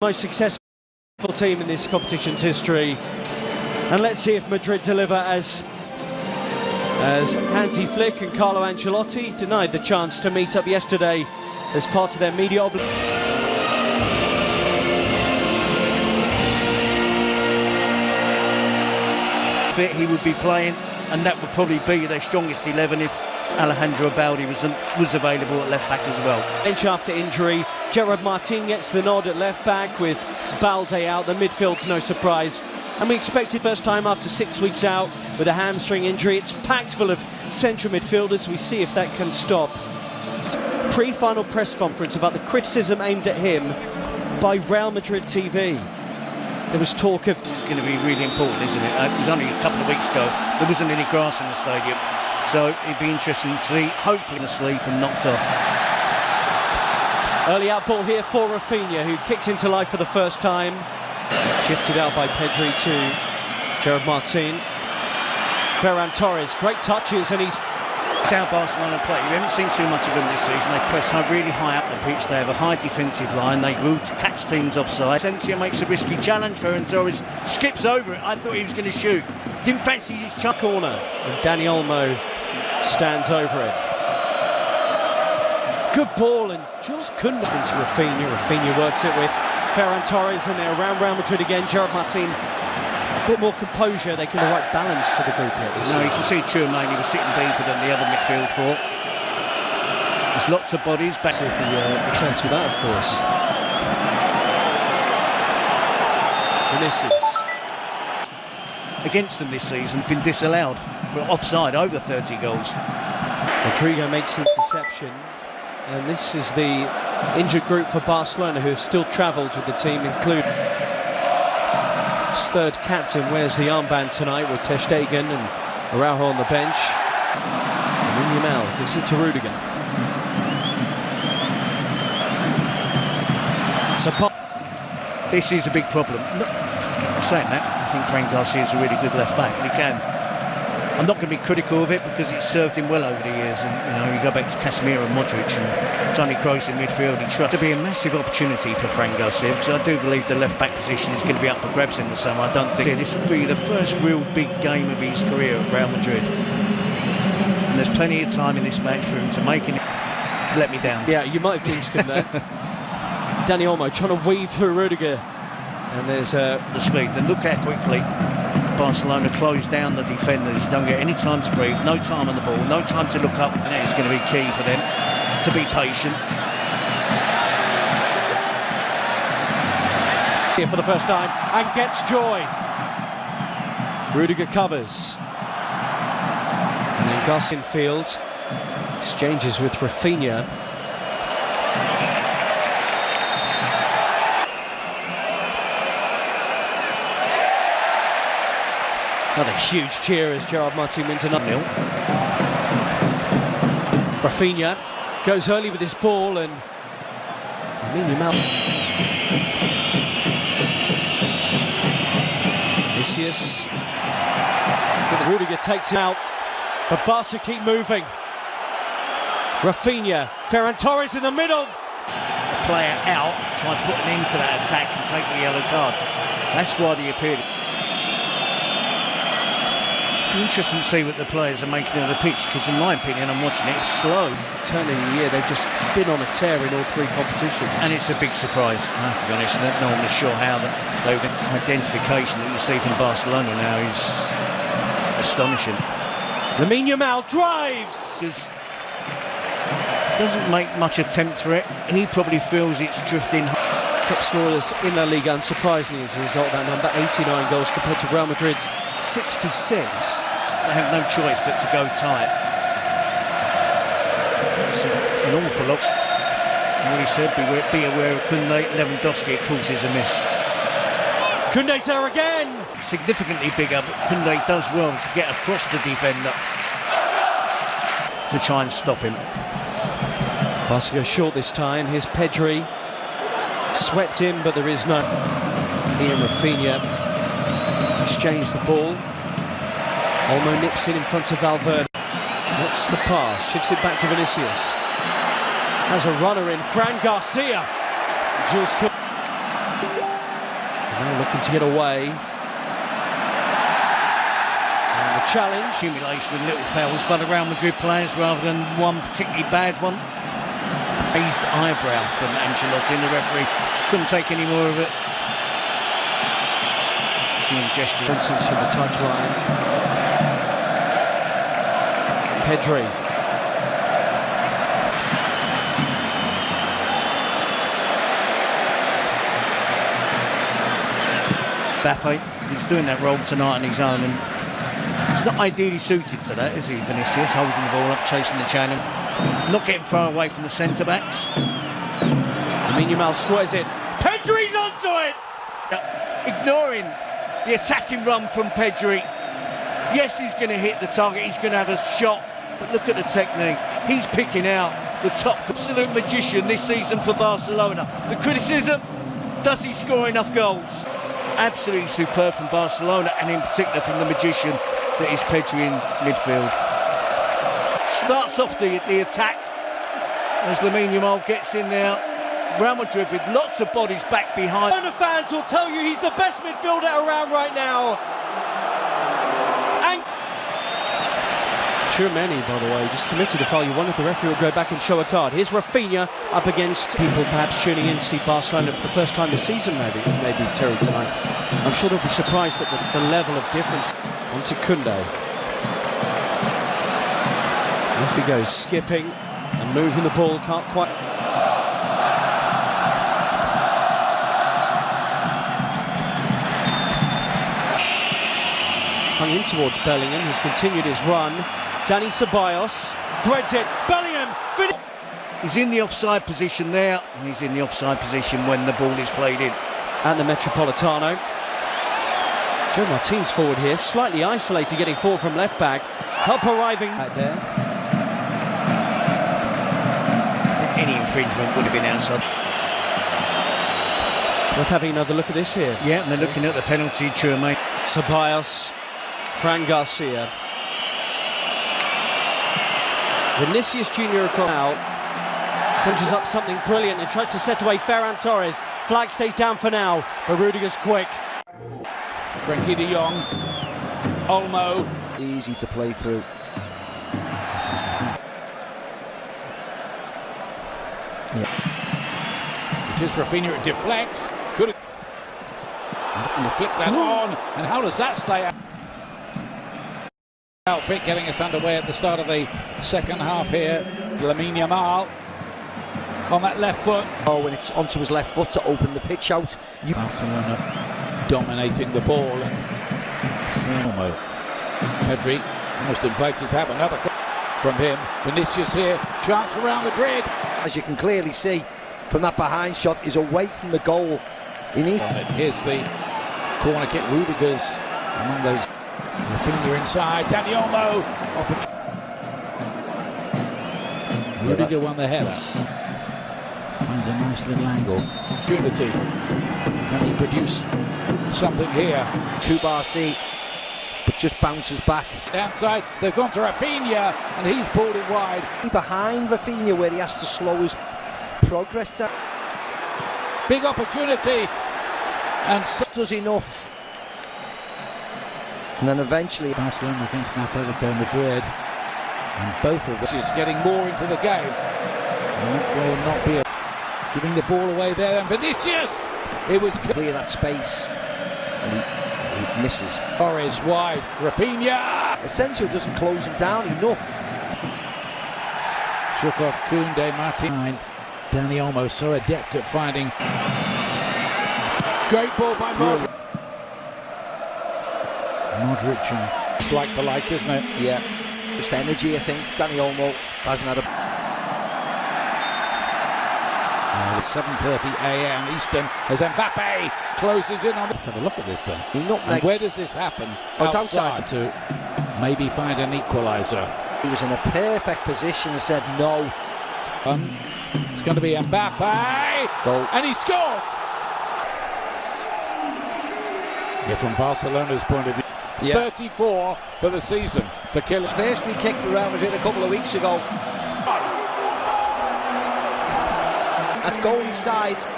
Most successful team in this competition's history, and let's see if Madrid deliver as Hansi Flick and Carlo Ancelotti denied the chance to meet up yesterday as part of their media obligation. He would be playing, and that would probably be their strongest 11 if Alejandro Balde was available at left back as well. Bench after injury, Gerard Martin gets the nod at left back with Balde out. The midfield's no surprise, and we expected first time after 6 weeks out with a hamstring injury. It's packed full of central midfielders. We see if that can stop. Pre-final press conference about the criticism aimed at him by Real Madrid TV. There was talk of... It's going to be really important, isn't it? It was only a couple of weeks ago. There wasn't any grass in the stadium. So it'd be interesting to see, hopefully asleep and knocked off. Early out ball here for Raphinha, who kicks into life for the first time. Shifted out by Pedri to Gerard Martin. Ferran Torres, great touches, and he's... It's how Barcelona play. You haven't seen too much of them this season. They press really high up the pitch. They have a high defensive line. They will catch teams offside. Asensio makes a risky challenge. Ferran Torres skips over it. I thought he was going to shoot. Didn't fancy his corner. And Dani Olmo stands over it. Good ball, and Jules couldn't into Raphinha. Raphinha works it with Ferran Torres, and they're around Real Madrid again. Gerard Martin, a bit more composure. They can have the right balance to the group here. No, you can see Tchouaméni was sitting deeper than the other midfield four. There's lots of bodies back. See if he returns with that, of course. Vinicius. Against them this season, been disallowed for offside over 30 goals. Rodrigo makes the interception, and this is the injured group for Barcelona, who have still travelled with the team, including his third captain wears the armband tonight with Ter Stegen and Araujo on the bench. And Yamal gives it to Rudiger. So this is a big problem. Saying that, I think Fran Garcia is a really good left back, and he can. I'm not going to be critical of it because it's served him well over the years, and you go back to Casemiro and Modric and Toni Kroos in midfield. It's to be a massive opportunity for Fran Garcia, because I do believe the left back position is going to be up for grabs in the summer. I don't think this will be the first real big game of his career at Real Madrid, and there's plenty of time in this match for him to make it. Let me down. Yeah, you might have jinxed him there. Dani Olmo trying to weave through Rudiger. And there's the speed. Then look how quickly Barcelona close down the defenders. Don't get any time to breathe, no time on the ball, no time to look up. And that is going to be key for them to be patient. Here for the first time and gets joy. Rudiger covers. And then Garcia field exchanges with Raphinha. Another huge cheer as Gerard Martin went to 0-0. Raphinha goes early with his ball, and Yamal. Vinicius. Rudiger takes it out, but Barca keep moving. Raphinha, Ferran Torres in the middle. The player out, trying to put an end to that attack and take the yellow card. That's why he appeared. Interesting to see what the players are making of the pitch, because in my opinion, I'm watching it, it's slow. It's the turn of the year. They've just been on a tear in all three competitions. And it's a big surprise, I have to be honest. No one was sure how the identification that you see from Barcelona now is astonishing. Lamine Yamal drives! Doesn't make much attempt for it. He probably feels it's drifting. Top scorers in La Liga, unsurprisingly, as a result of that number. 89 goals compared to Real Madrid's 66. They have no choice but to go tight. It's an awful lot. What he said, be aware of Koundé. Lewandowski, of course, is a miss. Koundé's there again! Significantly bigger, but Koundé does well to get across the defender to try and stop him. Barca goes short this time. Here's Pedri. Swept in, but there is no. Here Raphinha exchange the ball. Olmo nips in front of Valverde. What's the pass? Shifts it back to Vinicius. Has a runner in, Fran Garcia. Jules Now looking to get away. And the challenge. Accumulation of little fouls by the Real Madrid players rather than one particularly bad one. Raised eyebrow from Ancelotti, and the referee couldn't take any more of it. Seeing gesture. Nonsense from the touchline. Pedri. Mbappe, he's doing that role tonight on his own, and he's not ideally suited to that, is he, Vinicius? Holding the ball up, chasing the challenge, not getting far away from the centre-backs. Lamine Yamal squares it. Pedri's onto it! Ignoring the attacking run from Pedri. Yes, he's going to hit the target, he's going to have a shot, but look at the technique. He's picking out the top absolute magician this season for Barcelona. The criticism, does he score enough goals? Absolutely superb from Barcelona, and in particular from the magician that is Pedri in midfield. Starts off the attack as Lamine Yamal gets in there. Real Madrid with lots of bodies back behind. The fans will tell you he's the best midfielder around right now. And Tchouaméni, by the way, just committed a foul. You wondered the referee would go back and show a card. Here's Rafinha up against people perhaps tuning in to see Barcelona for the first time this season, maybe Terry tonight. I'm sure they'll be surprised at the level of difference. Onto Koundé. Off he goes, skipping and moving the ball, can't quite. Hung in towards Bellingham, who's continued his run. Dani Ceballos threads it. Bellingham finish. He's in the offside position there, and he's in the offside position when the ball is played in. And the Metropolitano. Joe Martins forward here, slightly isolated, getting forward from left back. Help arriving back there. Any infringement would have been outside. Worth having another look at this here. Yeah, and they're looking at the penalty, Tchouaméni. Ceballos, Fran Garcia. Vinicius Junior out, conjures up something brilliant and tries to set away Ferran Torres. Flag stays down for now, but Rudiger's quick. Frenkie de Jong, Olmo. Easy to play through. Yeah. It is Rafinha, it deflects. Could have flick that on, and how does that stay out? Outfit getting us underway at the start of the second half here. Lamine Yamal on that left foot. Oh, when it's onto his left foot to open the pitch out. Barcelona dominating the ball, and Pedri almost invited to have another from him. Vinicius here, chance for Real Madrid. As you can clearly see from that behind shot, is away from the goal. Here's the corner kick. Rudiger's among those. Rafinha inside. Dani Olmo. Rudiger won the header. Finds a nice little angle. Opportunity. Can he produce something here? Kubarsi, but just bounces back. Outside, they've gone to Rafinha, and he's pulled it wide. Behind Rafinha, where he has to slow his progress down. Big opportunity, and does enough. And then eventually Barcelona against Atletico Madrid, and both of them is getting more into the game. Will not be giving the ball away there, and Vinicius. It was clear that space, and he misses. Torres wide, Rafinha. Asensio doesn't close him down enough. Shook off Koundé, Martin. Dani Olmo, so adept at finding. Great ball by Modric. Modric, it's like for like, isn't it? Yeah, just energy, I think. Dani Olmo hasn't had a. It's 7:30 a.m. Eastern as Mbappe closes in on. Let's have a look at this then. And where does this happen? It's outside to maybe find an equaliser. He was in a perfect position and said no. It's going to be Mbappe, goal, and he scores. Yeah, from Barcelona's point of view, 34 for the season for Kylian. First free kick for Real Madrid a couple of weeks ago. That's goal each side.